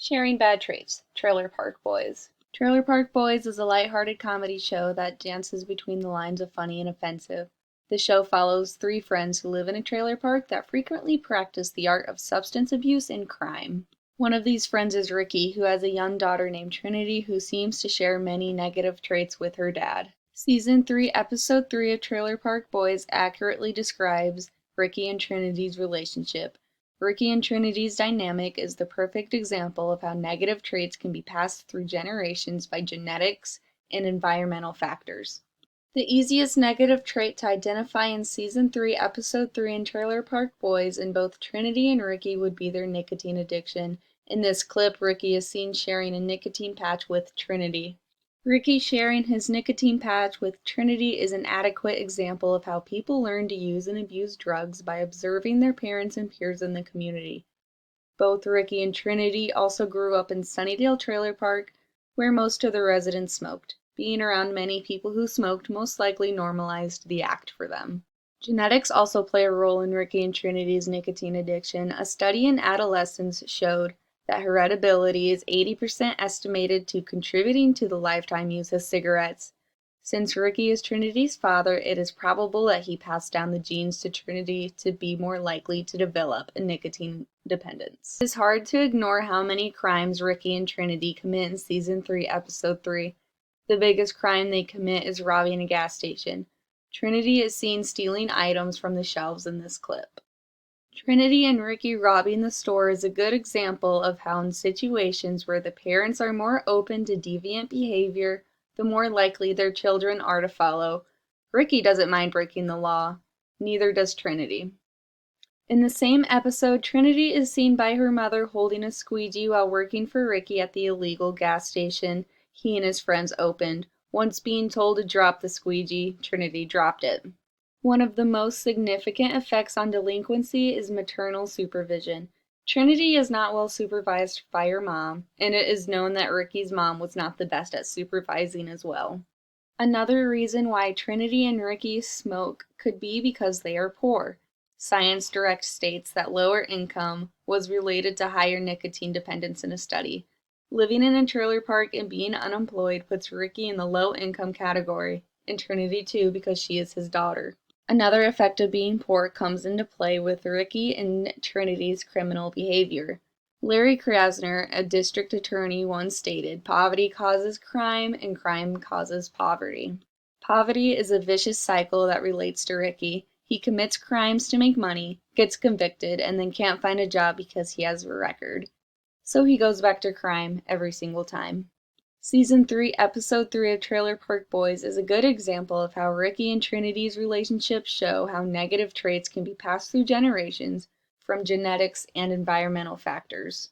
Sharing bad traits. Trailer Park Boys. Trailer Park Boys is a lighthearted comedy show that dances between the lines of funny and offensive. The show follows three friends who live in a trailer park that frequently practice the art of substance abuse and crime. One of these friends is Ricky, who has a young daughter named Trinity who seems to share many negative traits with her dad. Season 3, Episode 3 of Trailer Park Boys accurately describes Ricky and Trinity's relationship. Ricky and Trinity's dynamic is the perfect example of how negative traits can be passed through generations by genetics and environmental factors. The easiest negative trait to identify in Season 3, Episode 3 in Trailer Park Boys in both Trinity and Ricky would be their nicotine addiction. In this clip, Ricky is seen sharing a nicotine patch with Trinity. Ricky sharing his nicotine patch with Trinity is an adequate example of how people learn to use and abuse drugs by observing their parents and peers in the community. Both Ricky and Trinity also grew up in Sunnydale Trailer Park, where most of the residents smoked. Being around many people who smoked most likely normalized the act for them. Genetics also play a role in Ricky and Trinity's nicotine addiction. A study in adolescents showed that heritability is 80% estimated to contributing to the lifetime use of cigarettes. Since Ricky is Trinity's father, it is probable that he passed down the genes to Trinity to be more likely to develop a nicotine dependence. It is hard to ignore how many crimes Ricky and Trinity commit in Season 3, Episode 3. The biggest crime they commit is robbing a gas station. Trinity is seen stealing items from the shelves in this clip. Trinity and Ricky robbing the store is a good example of how in situations where the parents are more open to deviant behavior, the more likely their children are to follow. Ricky doesn't mind breaking the law. Neither does Trinity. In the same episode, Trinity is seen by her mother holding a squeegee while working for Ricky at the illegal gas station he and his friends opened. Once being told to drop the squeegee, Trinity dropped it. One of the most significant effects on delinquency is maternal supervision. Trinity is not well supervised by her mom, and it is known that Ricky's mom was not the best at supervising as well. Another reason why Trinity and Ricky smoke could be because they are poor. Science Direct states that lower income was related to higher nicotine dependence in a study. Living in a trailer park and being unemployed puts Ricky in the low-income category, and Trinity too because she is his daughter. Another effect of being poor comes into play with Ricky and Trinity's criminal behavior. Larry Krasner, a district attorney, once stated, "Poverty causes crime, and crime causes poverty." Poverty is a vicious cycle that relates to Ricky. He commits crimes to make money, gets convicted, and then can't find a job because he has a record. So he goes back to crime every single time. Season 3, Episode 3 of Trailer Park Boys is a good example of how Ricky and Trinity's relationships show how negative traits can be passed through generations from genetics and environmental factors.